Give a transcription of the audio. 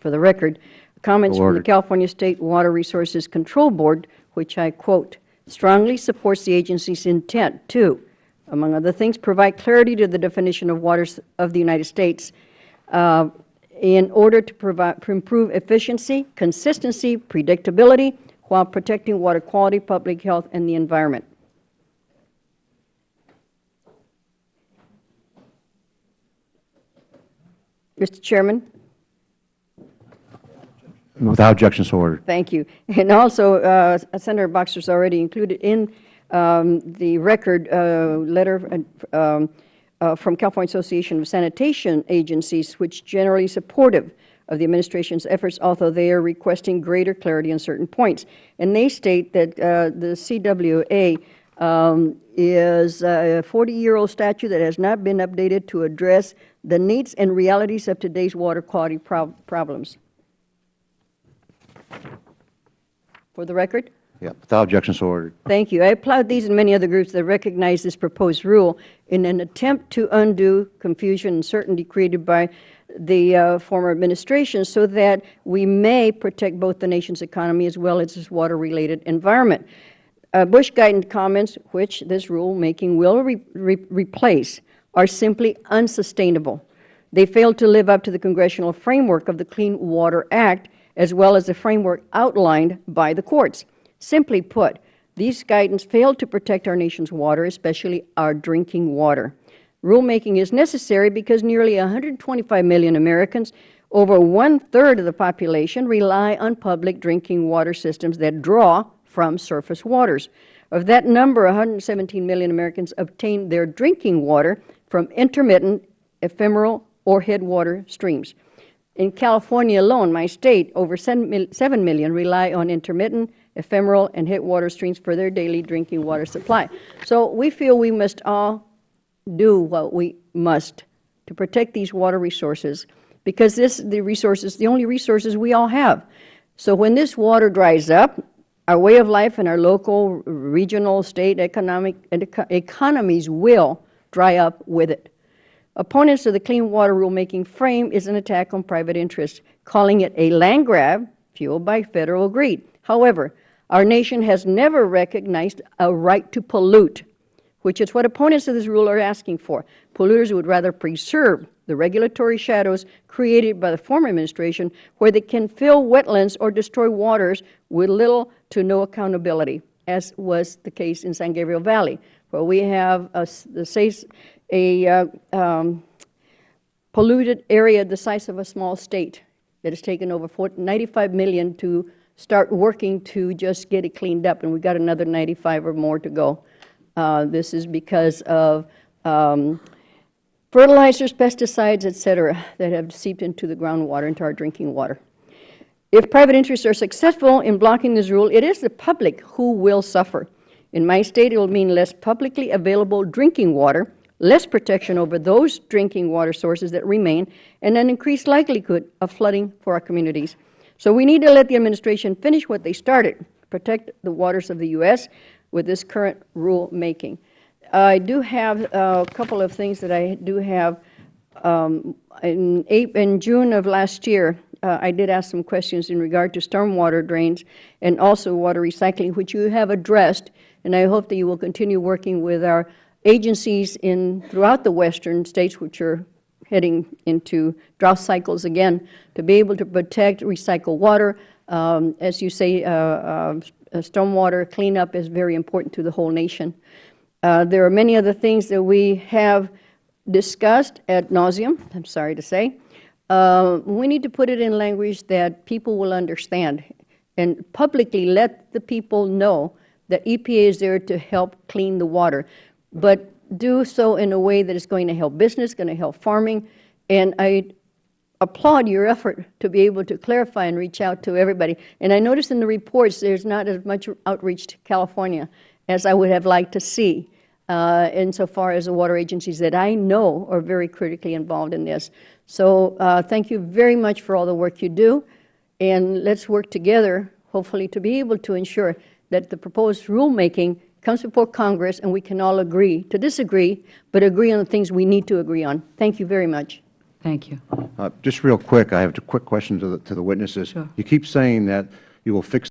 For the record, comments from the California State Water Resources Control Board, which I quote, strongly supports the agency's intent to, among other things, provide clarity to the definition of waters of the United States in order to improve efficiency, consistency, predictability, while protecting water quality, public health, and the environment. Mr. Chairman? Without objection, so ordered. Thank you. And also, Senator Boxer's already included in the record letter from California Association of Sanitation Agencies, which generally supportive of the administration's efforts, although they are requesting greater clarity on certain points. And they state that the CWA is a 40-year-old statute that has not been updated to address the needs and realities of today's water quality problems. For the record? Yeah, without objection, so ordered. Thank you. I applaud these and many other groups that recognize this proposed rule in an attempt to undo confusion and uncertainty created by the former administration so that we may protect both the nation's economy as well as its water-related environment. Bush guidance comments, which this rulemaking will replace, are simply unsustainable. They fail to live up to the congressional framework of the Clean Water Act as well as the framework outlined by the courts. Simply put, these guidance fail to protect our nation's water, especially our drinking water. Rulemaking is necessary because nearly 125 million Americans, over one-third of the population, rely on public drinking water systems that draw from surface waters. Of that number, 117 million Americans obtain their drinking water from intermittent, ephemeral, or headwater streams. In California alone, my state, over 7 million rely on intermittent, ephemeral, and headwater streams for their daily drinking water supply. So we feel we must all do what we must to protect these water resources, because the only resources we all have. So when this water dries up, our way of life and our local, regional, state economies will dry up with it. Opponents of the Clean Water Rulemaking frame is an attack on private interests, calling it a land grab fueled by federal greed. However, our nation has never recognized a right to pollute, which is what opponents of this rule are asking for. Polluters would rather preserve the regulatory shadows created by the former administration where they can fill wetlands or destroy waters with little to no accountability, as was the case in San Gabriel Valley, where we have a polluted area the size of a small state that has taken over $95 million to start working to just get it cleaned up, and we've got another 95 or more to go. This is because of fertilizers, pesticides, et cetera, that have seeped into the groundwater, into our drinking water. If private interests are successful in blocking this rule, it is the public who will suffer. In my state, it will mean less publicly available drinking water, less protection over those drinking water sources that remain, and an increased likelihood of flooding for our communities. So we need to let the administration finish what they started, protect the waters of the U.S. with this current rulemaking. I do have a couple of things that I do have. In June of last year, I did ask some questions in regard to stormwater drains and also water recycling, which you have addressed, and I hope that you will continue working with our agencies throughout the western states, which are heading into drought cycles again, to be able to protect, recycle water. As you say, stormwater cleanup is very important to the whole nation. There are many other things that we have discussed ad nauseum, I'm sorry to say. We need to put it in language that people will understand and publicly let the people know that EPA is there to help clean the water, but do so in a way that is going to help business, going to help farming. And I applaud your effort to be able to clarify and reach out to everybody. And I noticed in the reports there's not as much outreach to California as I would have liked to see insofar as the water agencies that I know are very critically involved in this. So thank you very much for all the work you do, and let's work together, hopefully, to be able to ensure that the proposed rulemaking comes before Congress and we can all agree to disagree, but agree on the things we need to agree on. Thank you very much. Thank you. Just real quick, I have a quick question to the witnesses. Sure. You keep saying that you will fix